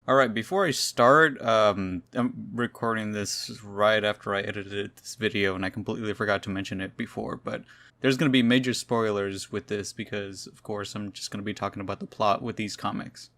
Alright, before I start, I'm recording this right after I edited this video, and I completely forgot to mention it before, but there's going to be major spoilers with this because, of course, I'm just going to be talking about the plot with these comics.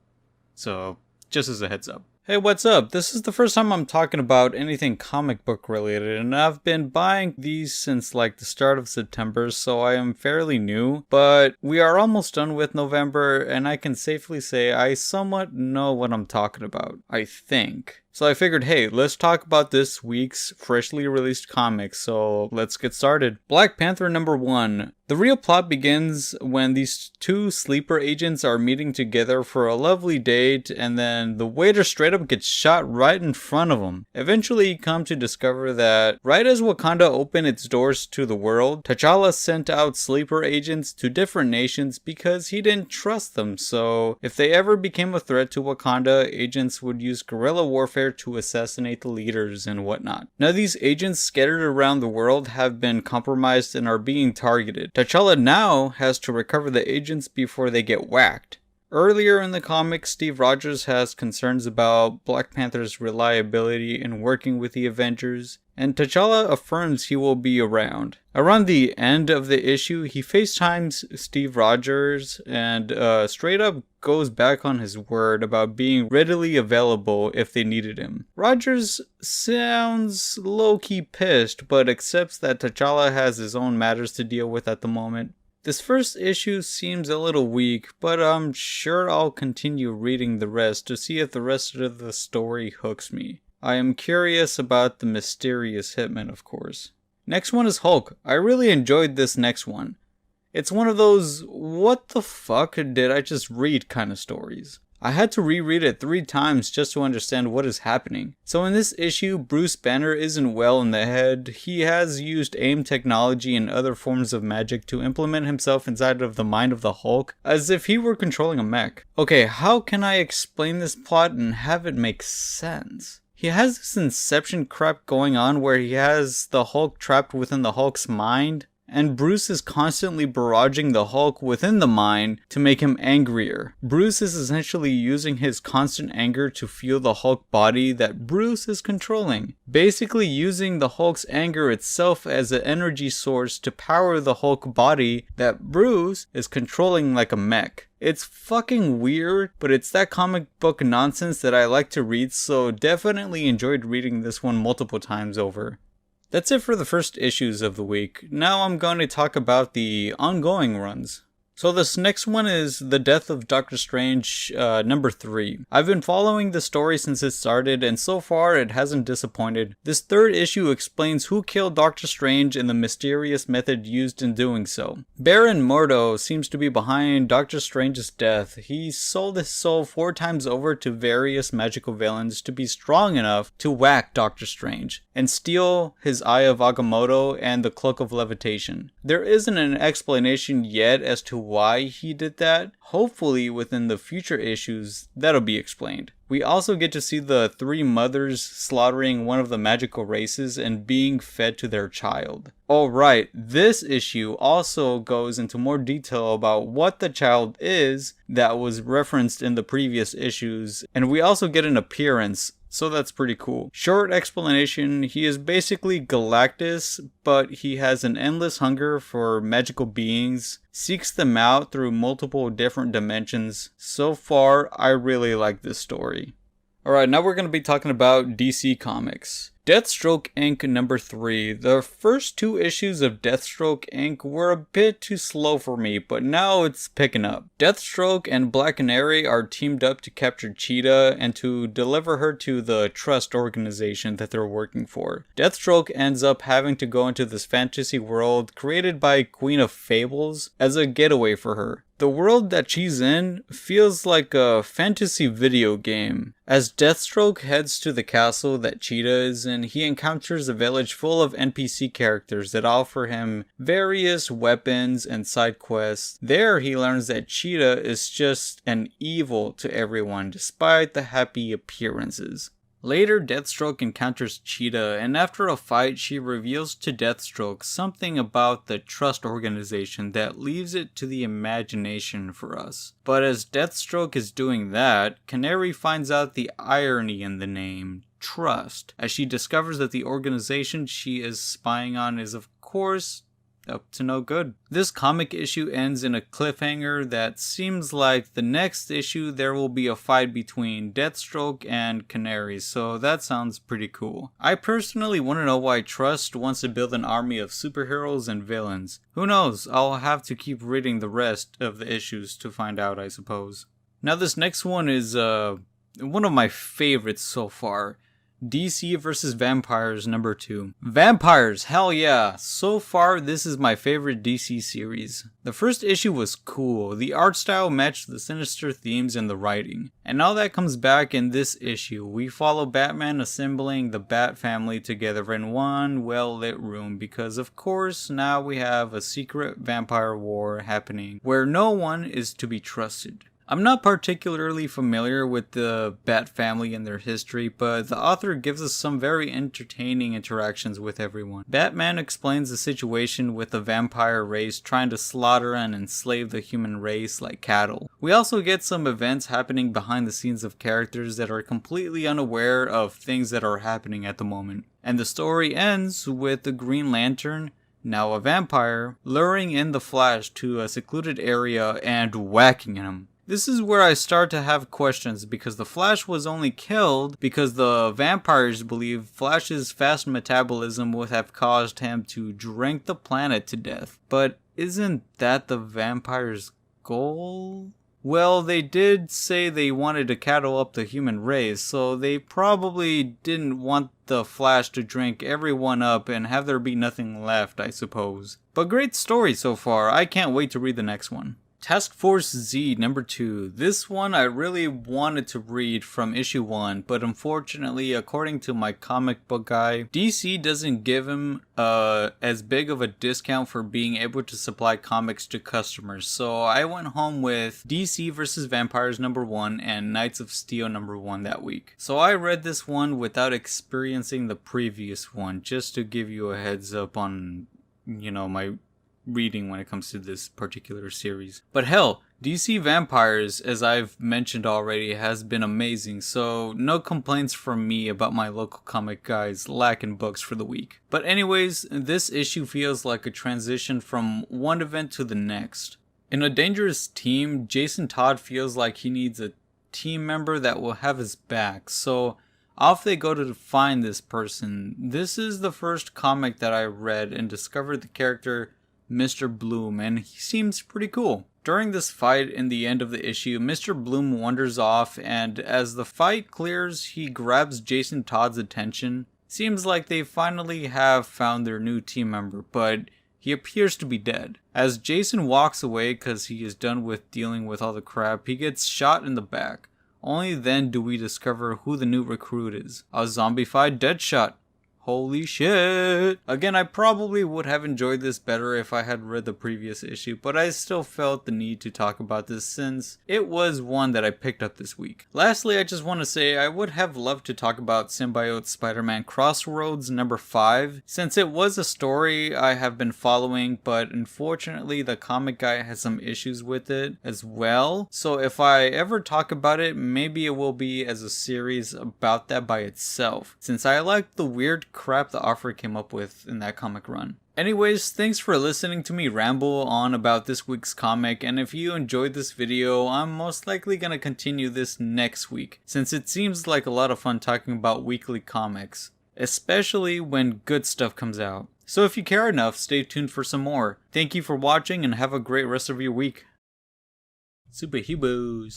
So, just as a heads up. Hey, what's up? This is the first time I'm talking about anything comic book related, and I've been buying these since like the start of September, so I am fairly new, but we are almost done with November, and I can safely say I somewhat know what I'm talking about, I think. So I figured, hey, let's talk about this week's freshly released comics, so let's get started. Black Panther #1. The real plot begins when these two sleeper agents are meeting together for a lovely date, and then the waiter straight up gets shot right in front of them. Eventually you come to discover that right as Wakanda opened its doors to the world, T'Challa sent out sleeper agents to different nations because he didn't trust them, so if they ever became a threat to Wakanda, agents would use guerrilla warfare to assassinate the leaders and whatnot. Now these agents scattered around the world have been compromised and are being targeted. T'Challa now has to recover the agents before they get whacked. Earlier in the comic, Steve Rogers has concerns about Black Panther's reliability in working with the Avengers, and T'Challa affirms he will be around. Around the end of the issue, he FaceTimes Steve Rogers and straight up goes back on his word about being readily available if they needed him. Rogers sounds low-key pissed, but accepts that T'Challa has his own matters to deal with at the moment. This first issue seems a little weak, but I'm sure I'll continue reading the rest to see if the rest of the story hooks me. I am curious about the mysterious hitman, of course. Next one is Hulk. I really enjoyed this next one. It's one of those, what the fuck did I just read kind of stories. I had to reread it 3 times just to understand what is happening. So in this issue, Bruce Banner isn't well in the head. He has used AIM technology and other forms of magic to implement himself inside of the mind of the Hulk, as if he were controlling a mech. Okay, how can I explain this plot and have it make sense? He has this Inception crap going on where he has the Hulk trapped within the Hulk's mind, and Bruce is constantly barraging the Hulk within the mind to make him angrier. Bruce is essentially using his constant anger to fuel the Hulk body that Bruce is controlling, basically using the Hulk's anger itself as an energy source to power the Hulk body that Bruce is controlling like a mech. It's fucking weird, but it's that comic book nonsense that I like to read, so definitely enjoyed reading this one multiple times over. That's it for the first issues of the week. Now I'm going to talk about the ongoing runs. So this next one is The Death of Doctor Strange #3. I've been following the story since it started, and so far it hasn't disappointed. This third issue explains who killed Doctor Strange and the mysterious method used in doing so. Baron Mordo seems to be behind Doctor Strange's death. He sold his soul 4 times over to various magical villains to be strong enough to whack Doctor Strange and steal his Eye of Agamotto and the Cloak of Levitation. There isn't an explanation yet as to why he did that. Hopefully within the future issues that'll be explained. We also get to see the 3 mothers slaughtering one of the magical races and being fed to their child. Alright, this issue also goes into more detail about what the child is that was referenced in the previous issues, and we also get an appearance, so that's pretty cool. Short explanation, he is basically Galactus, but he has an endless hunger for magical beings, seeks them out through multiple different dimensions. So far, I really like this story. Alright, now we're going to be talking about DC Comics. Deathstroke Inc. #3. The first 2 issues of Deathstroke Inc. were a bit too slow for me, but now it's picking up. Deathstroke and Black Canary are teamed up to capture Cheetah and to deliver her to the Trust organization that they're working for. Deathstroke ends up having to go into this fantasy world created by Queen of Fables as a getaway for her. The world that she's in feels like a fantasy video game. As Deathstroke heads to the castle that Cheetah is in, he encounters a village full of NPC characters that offer him various weapons and side quests. There he learns that Cheetah is just an evil to everyone despite the happy appearances. Later, Deathstroke encounters Cheetah, and after a fight, she reveals to Deathstroke something about the Trust organization that leaves it to the imagination for us. But as Deathstroke is doing that, Canary finds out the irony in the name, Trust, as she discovers that the organization she is spying on is, of course, up to no good. This comic issue ends in a cliffhanger that seems like the next issue there will be a fight between Deathstroke and Canary, so that sounds pretty cool. I personally want to know why Trust wants to build an army of superheroes and villains. Who knows, I'll have to keep reading the rest of the issues to find out, I suppose. Now this next one is one of my favorites so far. DCvsVampires number 2. Vampires, hell yeah! So far, this is my favorite DC series. The first issue was cool, the art style matched the sinister themes and the writing. And now that comes back in this issue, we follow Batman assembling the Bat family together in one well-lit room because of course now we have a secret vampire war happening where no one is to be trusted. I'm not particularly familiar with the Bat family and their history, but the author gives us some very entertaining interactions with everyone. Batman explains the situation with the vampire race trying to slaughter and enslave the human race like cattle. We also get some events happening behind the scenes of characters that are completely unaware of things that are happening at the moment. And the story ends with the Green Lantern, now a vampire, luring in the Flash to a secluded area and whacking him. This is where I start to have questions because the Flash was only killed because the vampires believe Flash's fast metabolism would have caused him to drink the planet to death. But isn't that the vampires' goal? Well, they did say they wanted to cattle up the human race, so they probably didn't want the Flash to drink everyone up and have there be nothing left, I suppose. But great story so far, I can't wait to read the next one. Task Force Z number 2. This one I really wanted to read from issue 1, but unfortunately, according to my comic book guy, DC doesn't give him as big of a discount for being able to supply comics to customers, so I went home with DCvsVampires number 1 and Knights of Steel number 1 that week. So I read this one without experiencing the previous one, just to give you a heads up on, my reading when it comes to this particular series. But hell, DC Vampires, as I've mentioned already, has been amazing, so no complaints from me about my local comic guys lacking books for the week. But anyways, this issue feels like a transition from one event to the next. In A Dangerous Team, Jason Todd feels like he needs a team member that will have his back, so off they go to find this person. This is the first comic that I read and discovered the character Mr. Bloom, and he seems pretty cool. During this fight in the end of the issue, Mr. Bloom wanders off, and as the fight clears, he grabs Jason Todd's attention. Seems like they finally have found their new team member, but he appears to be dead. As Jason walks away because he is done with dealing with all the crap, he gets shot in the back. Only then do we discover who the new recruit is. A zombified Deadshot. Holy shit! Again, I probably would have enjoyed this better if I had read the previous issue, but I still felt the need to talk about this since it was one that I picked up this week. Lastly, I just want to say I would have loved to talk about Symbiote Spider-Man Crossroads number 5, since it was a story I have been following, but unfortunately the comic guy has some issues with it as well, so if I ever talk about it, maybe it will be as a series about that by itself, since I like the weird crap the author came up with in that comic run. Anyways, thanks for listening to me ramble on about this week's comic, and if you enjoyed this video, I'm most likely gonna continue this next week, since it seems like a lot of fun talking about weekly comics, especially when good stuff comes out. So if you care enough, stay tuned for some more. Thank you for watching and have a great rest of your week. Superheroes.